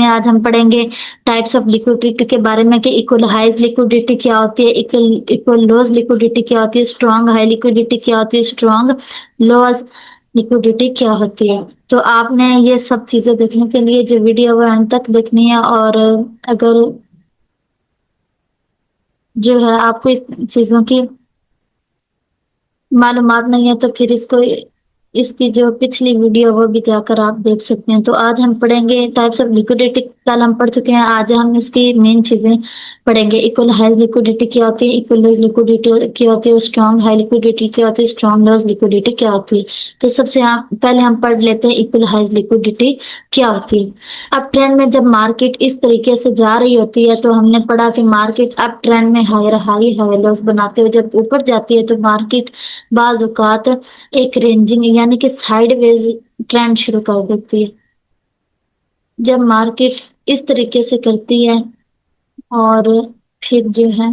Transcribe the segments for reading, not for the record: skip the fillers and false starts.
आज हम पढ़ेंगे टाइप्स ऑफ लिक्विडिटी के बारे में कि इक्वल हाई लिक्विडिटी क्या होती है, इक्वल लोज लिक्विडिटी क्या होती है, स्ट्रॉन्ग हाई लिक्विडिटी क्या होती है, स्ट्रॉन्ग लोज लिक्विडिटी क्या होती है। तो आपने ये सब चीजें देखने के लिए जो वीडियो वो अंत तक देखनी है, और अगर जो है आपको इस चीजों की मालूमात नहीं है तो फिर इसकी जो पिछली वीडियो वो भी जाकर आप देख सकते हैं। तो आज हम पढ़ेंगे टाइप्स ऑफ लिक्विडिटी, कल हम पढ़ चुके हैं। आज हम इसकी मेन चीजें पढ़ेंगे। इक्वल हाई लिक्विडिटी क्या होती है, इक्वल लूज लिक्विडिटी क्या होती है, स्ट्रॉन्ग हाई लिक्विडिटी क्या होती है, स्ट्रॉन्ग लूज लिक्विडिटी क्या होती है। तो सबसे पहले हम पढ़ लेते हैं इक्वल हाई लिक्विडिटी क्या होती है। अब ट्रेंड में जब मार्केट इस तरीके से जा रही होती है तो हमने पढ़ा कि मार्केट अब ट्रेंड में हायर हाई हाई लॉस बनाते हुए जब ऊपर जाती है तो मार्केट बाज औकात एक रेंजिंग यानी कि साइडवेज ट्रेंड शुरू कर देती है। जब मार्केट इस तरीके से करती है और फिर जो है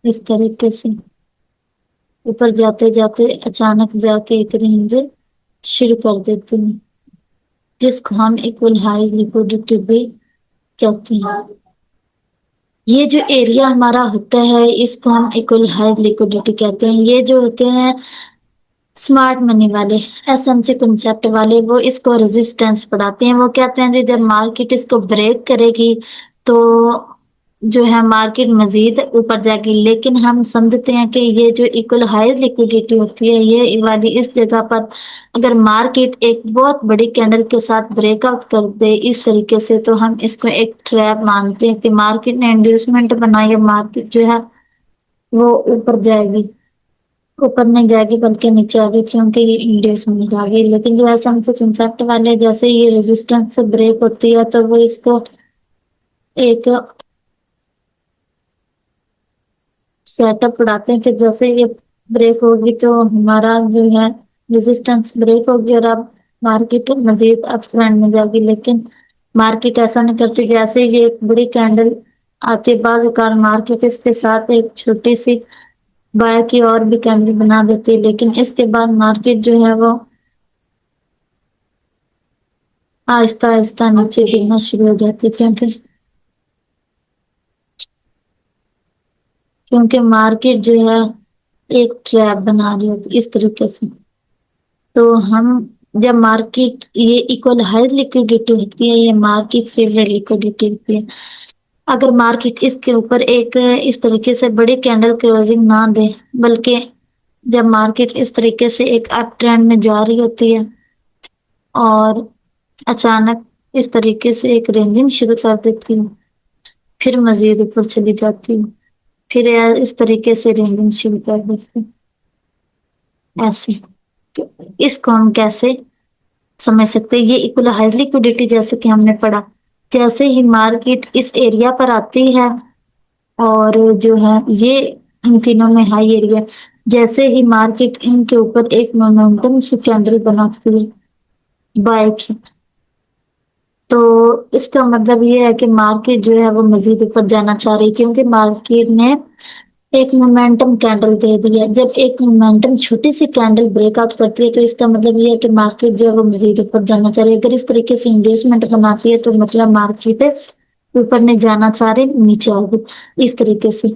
इस तरीके से ऊपर जाते जाते अचानक जाके एक रेंज शुरू कर देती है, जिसको हम इक्वल हाई लिक्विडिटी भी कहते हैं। ये जो एरिया हमारा होता है इसको हम इक्वल हाई लिक्विडिटी कहते हैं। ये जो होते हैं स्मार्ट मनी वाले, एसएमसी कंसेप्ट वाले, वो इसको रेजिस्टेंस पढ़ाते हैं। वो कहते हैं कि जब मार्केट इसको ब्रेक करेगी तो जो है मार्केट मजीद ऊपर जाएगी। लेकिन हम समझते हैं कि ये जो इक्वल हाई लिक्विडिटी होती है ये वाली इस जगह पर अगर मार्केट एक बहुत बड़ी कैंडल के साथ ब्रेकआउट कर दे इस तरीके से तो हम इसको एक ट्रैप मानते हैं कि मार्केट ने इंड्यूसमेंट बनाई, मार्केट जो है वो ऊपर जाएगी, ऊपर नहीं जाएगी बल्कि नीचे आ गई क्योंकि ये इंड्यूसमेंट आ गई। लेकिन जो ऐसा हमसे कंसेप्ट वाले जैसे ये रेजिस्टेंस से ब्रेक होती है तो वो इसको एक सेटअप पढ़ाते हैं कि जैसे ये ब्रेक होगी तो हमारा जो है रेजिस्टेंस ब्रेक होगी और अब मार्केट मजीद अप ट्रेंड में जाएगी। लेकिन मार्केट ऐसा नहीं करती। जैसे ये एक बड़ी कैंडल आती है बाज़ औक़ात मार्केट इसके साथ एक छोटी सी बाय की और भी कैंडल बना देती है, लेकिन इसके बाद मार्केट जो है वो आहिस्ता आहिस्ता नीचे गिरना शुरू हो जाती है क्योंकि मार्केट जो है एक ट्रैप बना रही होती है इस तरीके से। तो हम जब मार्केट ये इक्वल हाई लिक्विडिटी होती है, ये मार्केट फेवरेट लिक्विडिटी होती है। अगर मार्केट इसके ऊपर एक इस तरीके से बड़ी कैंडल क्लोजिंग ना दे, बल्कि जब मार्केट इस तरीके से एक अप ट्रेंड में जा रही होती है और अचानक इस तरीके से एक रेंजिंग शुरू कर देती हूँ, फिर मजीद ऊपर चली जाती हूँ, फिर इस तरीके से रेंजिंग शुरू कर देती हूँ ऐसे। तो इसको हम कैसे समझ सकते हैं? ये इक्वल हाई लिक्विडिटी जैसे कि हमने पढ़ा, जैसे ही मार्केट इस एरिया पर आती है और जो है ये इन तीनों में हाई एरिया, जैसे ही मार्केट इनके ऊपर एक मोमेंटम से कैंडल बनाती है बाय की, तो इसका मतलब ये है कि मार्केट जो है वो मजीद ऊपर जाना चाह रही है क्योंकि मार्केट ने एक मोमेंटम कैंडल दे दी है। जब एक मोमेंटम छोटी सी कैंडल ब्रेकआउट करती है तो इसका मतलब ये है कि मार्केट जो है वो मजीद ऊपर जाना चाह रही है। अगर इस तरीके से इंड्यूसमेंट बनाती है तो मतलब मार्केट ऊपर नहीं जाना चाह रही, नीचे आएगी इस तरीके से।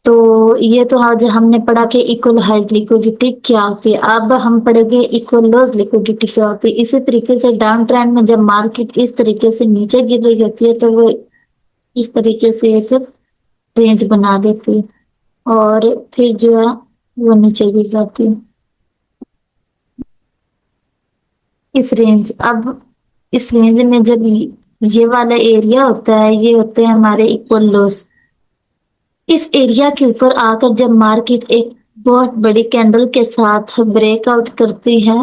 तो ये तो आज हमने पढ़ा कि इक्वल हाई लिक्विडिटी क्या होती है। अब हम पढ़ेंगे इक्वल लोज लिक्विडिटी क्या होती है। इसी तरीके से डाउन ट्रेंड में जब मार्केट इस तरीके से नीचे गिर रही होती है तो वो इस तरीके से एक रेंज बना देती है और फिर जो है वो नीचे गिर जाती है इस रेंज। अब इस रेंज में जब ये वाला एरिया होता है, ये होते हैं हमारे इक्वल लोज। इस एरिया के ऊपर आकर जब मार्केट एक बहुत बड़ी कैंडल के साथ ब्रेकआउट करती है,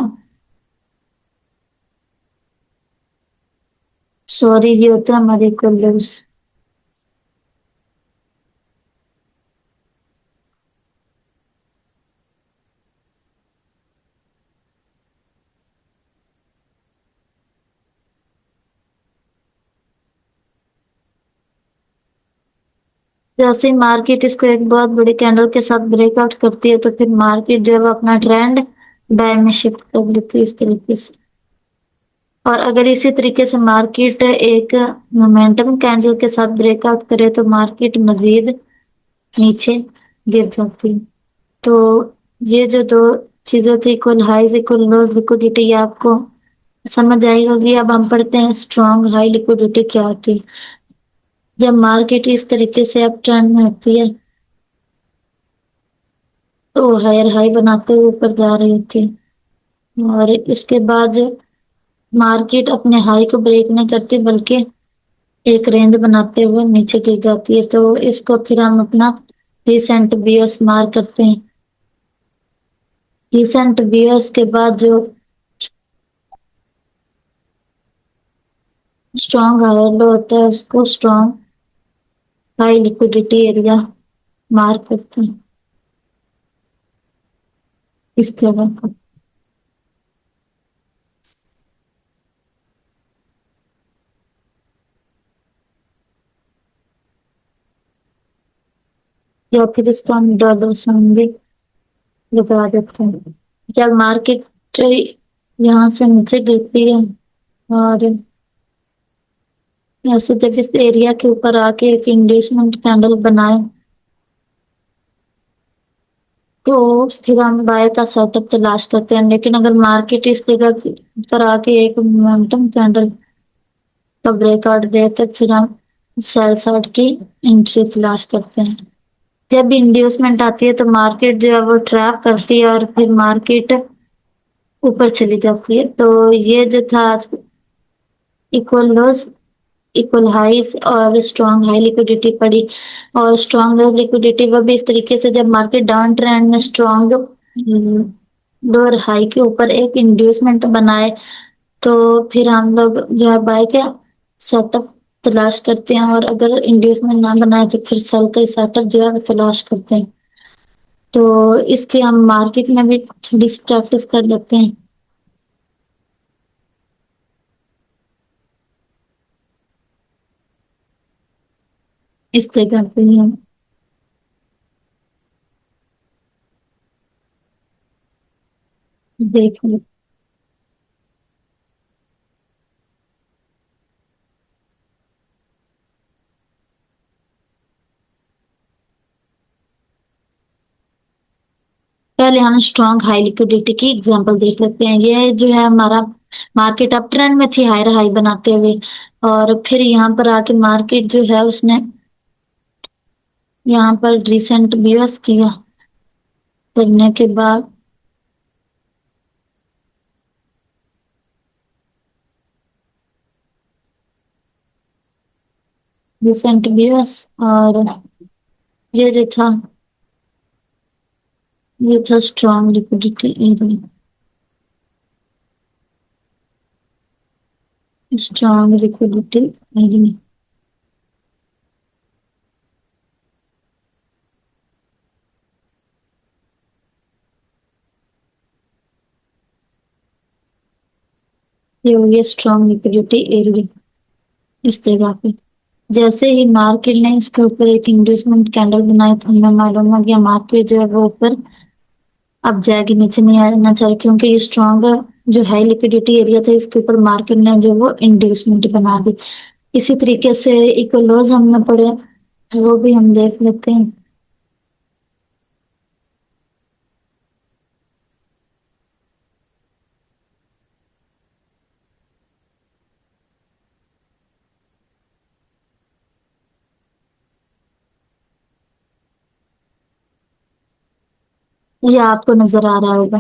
सॉरी ये होता है हमारे इक्वल लोज। जैसे मार्केट इसको एक बहुत बड़ी कैंडल के साथ ब्रेकआउट करती है तो फिर मार्केट जो है वो अपना ट्रेंड बाय में शिफ्ट कर लेती है इस तरीके से। और अगर इसी तरीके से मार्केट एक मोमेंटम कैंडल के साथ ब्रेकआउट करे तो मार्केट मजीद नीचे गिर जाती है। तो ये जो दो चीजें थी, इक्वल हाईज इक्वल लोज लिक्विडिटी, ये आपको समझ आई होगी। अब हम पढ़ते हैं स्ट्रॉन्ग हाई लिक्विडिटी क्या होती है। जब मार्केट इस तरीके से अप ट्रेंड में होती है तो हायर हाई बनाते हुए ऊपर जा रही होती है, और इसके बाद मार्केट अपने हाई को ब्रेक नहीं करती बल्कि एक रेंज बनाते हुए नीचे गिर जाती है। तो इसको फिर हम अपना रिसेंट बीएस मार्क करते हैं। रिसेंट बीएस के बाद जो स्ट्रॉन्ग हायर लो होता है उसको strong high liquidity area mark करते हैं इस जगह को। या फिर इसको हम डॉलर साइन भी लगा देते हैं। जब मार्केट यहाँ से नीचे गिरती है और ऐसे जब इस एरिया के ऊपर आके एक इंडेक्समेंट कैंडल बनाए तो फिर हम बाय का सेटअप तलाश करते हैं। लेकिन अगर मार्केट इस जगह पर आके एक मोमेंटम कैंडल का ब्रेकआउट दे तो फिर हम सेल साइड की एंट्री तलाश करते हैं। जब भी इंड्यूसमेंट आती है तो मार्केट जो है वो ट्रैप करती है और फिर मार्केट ऊपर चली जाती है। तो ये जो था इक्वल लोज इक्वल हाईज और स्ट्रॉन्ग हाई लिक्विडिटी पड़ी। और स्ट्रॉन्ग लो लिक्विडिटी वो भी इस तरीके से, जब मार्केट डाउन ट्रेंड में स्ट्रॉन्ग लोअर हाई के ऊपर एक इंड्यूसमेंट बनाए तो फिर हम लोग जो है बाय के सेटअप तलाश करते हैं, और अगर इंड्यूसमेंट ना बनाए तो फिर सेल का सेटअप जो है वो तलाश करते हैं। तो इसके हम मार्केट में भी थोड़ी सी प्रैक्टिस कर लेते हैं इस जगह पे ही हम देख लें। पहले हम स्ट्रॉन्ग हाई लिक्विडिटी की एग्जांपल देख लेते हैं। ये जो है हमारा मार्केट अप ट्रेंड में थी हायर हाई बनाते हुए, और फिर यहाँ पर आके मार्केट जो है उसने यहाँ पर रिसेंट बीएस किया करने के बाद रिसेंट बीएस, और ये जो था ये था strong liquidity area. Strong liquidity area ये हो गया स्ट्रॉन्ग लिक्विडिटी एरिया इस जगह पे। जैसे ही मार्केट ने इसके ऊपर एक इंड्यूसमेंट कैंडल बनाई तो हमें मालूम हो गया मार्केट जो है वो ऊपर अब जाएगी, नीचे नहीं आना चाहिए, क्योंकि ये स्ट्रॉन्ग जो है लिक्विडिटी एरिया था इसके ऊपर मार्केट ने जो वो इंड्यूसमेंट बना दी। इसी तरीके से इक्वलोज हमने पढ़े, वो भी हम देख लेते हैं। ये आपको नजर आ रहा होगा,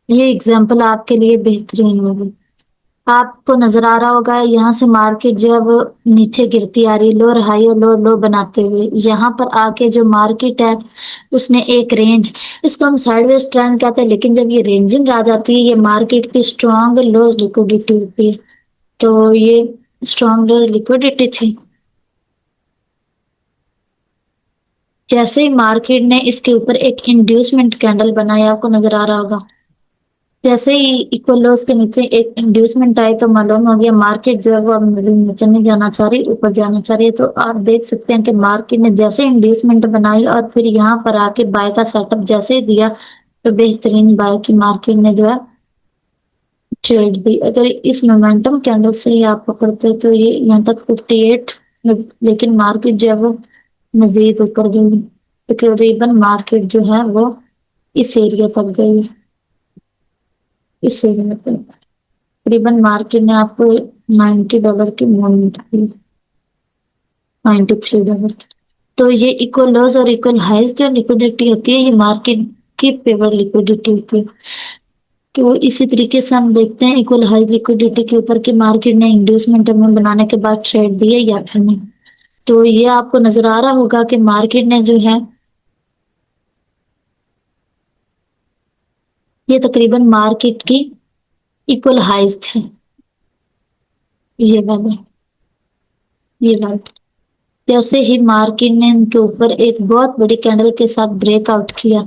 ये एग्जाम्पल आपके लिए बेहतरीन होगी। आपको नजर आ रहा होगा यहाँ से मार्केट जो है वो नीचे गिरती आ रही, लोअर हाई और लोअर लो बनाते हुए। यहाँ पर आके जो मार्केट है उसने एक रेंज, इसको हम साइडवेज ट्रेंड कहते हैं, लेकिन जब ये रेंजिंग आ जाती है ये मार्केट की स्ट्रॉन्ग लो लिक्विडिटी होती है। तो ये स्ट्रॉन्ग लो लिक्विडिटी थी। जैसे ही मार्केट ने इसके ऊपर एक इंड्यूसमेंट कैंडल बनाया, आपको नजर आ रहा होगा, जैसे ही इक्वल लोस के नीचे एक इंड्यूसमेंट आई तो मालूम हो गया मार्केट जो है वो अब नीचे नहीं जाना चाह रही, ऊपर जाना चाह रही है। तो आप देख सकते हैं कि मार्केट ने जैसे इंड्यूसमेंट बनाई और फिर यहाँ पर आके बाय का सेटअप जैसे ही दिया तो बेहतरीन बाय की मार्केट ने जो है ट्रेड दी। अगर इस मोमेंटम कैंडल से ही आप पकड़ते तो ये यहाँ तक 58, लेकिन मार्केट जो है वो मजीद ऊपर गई। तकरीबन मार्केट जो है वो इस एरिया तक गई, इस एरिया तक तकरीबन मार्केट ने आपको $90 की मूवमेंट दी, $93। तो ये इक्वल लॉस और इक्वल हाइज जो लिक्विडिटी होती है, ये मार्केट की फेवर लिक्विडिटी होती है। तो इसी तरीके से हम देखते हैं इक्वल हाई लिक्विडिटी के ऊपर कि मार्केट ने इंड्यूसमेंट हमें बनाने के बाद ट्रेड दिए या फिर नहीं। तो ये आपको नजर आ रहा होगा कि मार्केट ने जो है ये तकरीबन मार्केट की इक्वल हाइज थे, ये वाले, ये वाले। जैसे ही मार्केट ने इनके ऊपर एक बहुत बड़ी कैंडल के साथ ब्रेकआउट किया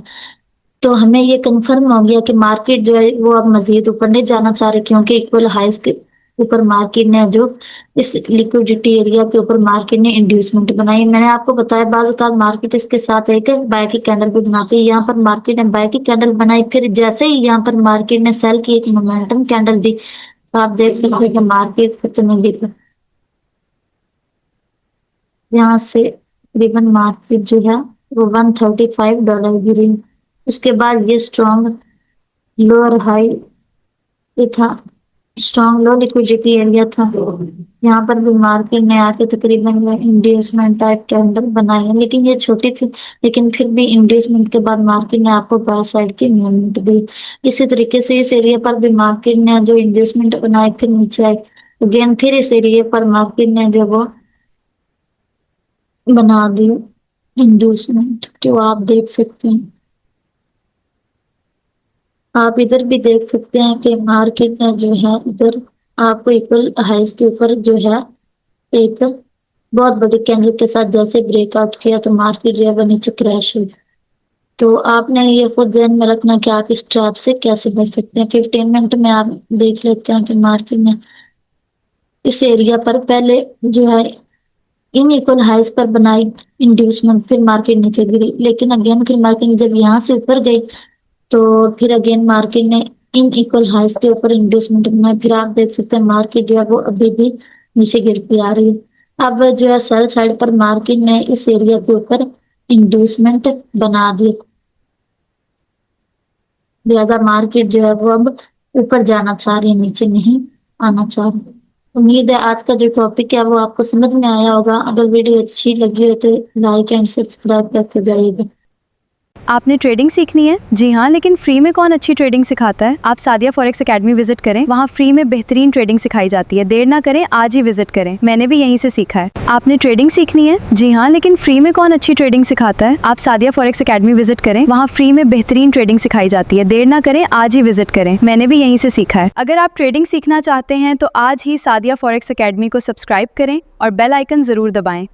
तो हमें ये कंफर्म हो गया कि मार्केट जो है वो अब मजीद ऊपर नहीं जाना चाह रही, क्योंकि इक्वल हाइज के ऊपर मार्केट ने जो इस लिक्विडिटी एरिया के ऊपर मार्केट ने इंड्यूसमेंट बनाई। मैंने आपको बताया बाज़ औक़ात मार्केट इसके साथ एक बाय की कैंडल भी बनाती है। यहाँ पर मार्केट ने बाय की कैंडल बनाई, फिर जैसे ही यहाँ पर मार्केट ने सेल की एक मोमेंटम कैंडल दी, तो आप देख सकते हैं कि मार्केट कितने गिर, यहाँ से तकरीबन मार्केट जो है वो $135 गिरी। उसके बाद ये स्ट्रॉन्ग लोअर हाई पे था, स्ट्रॉन्ग लो लिक्विडिटी एरिया था। यहाँ पर भी मार्केट ने आके तकरीबन इंड्यूसमेंट टाइप कैंडल बनाई है, लेकिन ये छोटी थी, लेकिन फिर भी इंड्यूसमेंट के बाद मार्केट ने आपको बाय साइड की मूवमेंट दी। इसी तरीके से इस एरिया पर भी मार्केट ने जो इंड्यूसमेंट बनाई फिर नीचे आई, अगेन फिर इस एरिया पर मार्केट ने जो वो बना दी इंड्यूसमेंट, जो आप देख सकते हैं। आप इधर भी देख सकते हैं कि मार्केट ने जो है इधर आपको इक्वल हाइज के ऊपर जो है एक बहुत बड़ी कैंडल के साथ जैसे ब्रेकआउट किया तो मार्केट जो है वो नीचे क्रैश हुई। तो आपने ये खुद ध्यान में रखना कि आप इस ट्रैप से कैसे बच सकते हैं। 15 मिनट में आप देख लेते हैं कि मार्केट ने इस एरिया पर पहले जो है इन इक्वल हाइज पर बनाई इंड्यूसमेंट, फिर मार्केट नीचे गिरी, लेकिन अगेन फिर मार्केट जब यहाँ से ऊपर गई तो फिर अगेन मार्केट ने इन इक्वल हाइज के ऊपर इंड्यूसमेंट बनाई। फिर आप देख सकते हैं मार्केट जो है वो अभी भी नीचे गिरती आ रही है। अब जो है सेल साइड पर मार्केट ने इस एरिया के ऊपर इंड्यूसमेंट बना दी, लिहाजा मार्केट जो है वो अब ऊपर जाना चाह रही है, नीचे नहीं आना चाह रही। उम्मीद है आज का जो टॉपिक है वो आपको समझ में आया होगा। अगर वीडियो अच्छी लगी हो तो लाइक एंड सब्सक्राइब करके जाइएगा। आपने ट्रेडिंग सीखनी है? जी हाँ, लेकिन फ्री में कौन अच्छी ट्रेडिंग सिखाता है? आप सादिया फॉरेक्स एकेडमी विजिट करें, वहाँ फ्री में बेहतरीन ट्रेडिंग सिखाई जाती है। देर ना करें, आज ही विजिट करें। मैंने भी यहीं से सीखा है। आपने ट्रेडिंग सीखनी है? जी हाँ, लेकिन फ्री में कौन अच्छी ट्रेडिंग सिखाता है? आप सादिया फॉरेक्स एकेडमी विजिट करें, वहाँ फ्री में बेहतरीन ट्रेडिंग सिखाई जाती है। देर ना करें, आज ही विजिट करें। मैंने भी यहीं से सीखा है। अगर आप ट्रेडिंग सीखना चाहते हैं तो आज ही सादिया फॉरेक्स एकेडमी को सब्सक्राइब करें और बेल आइकन जरूर दबाएं।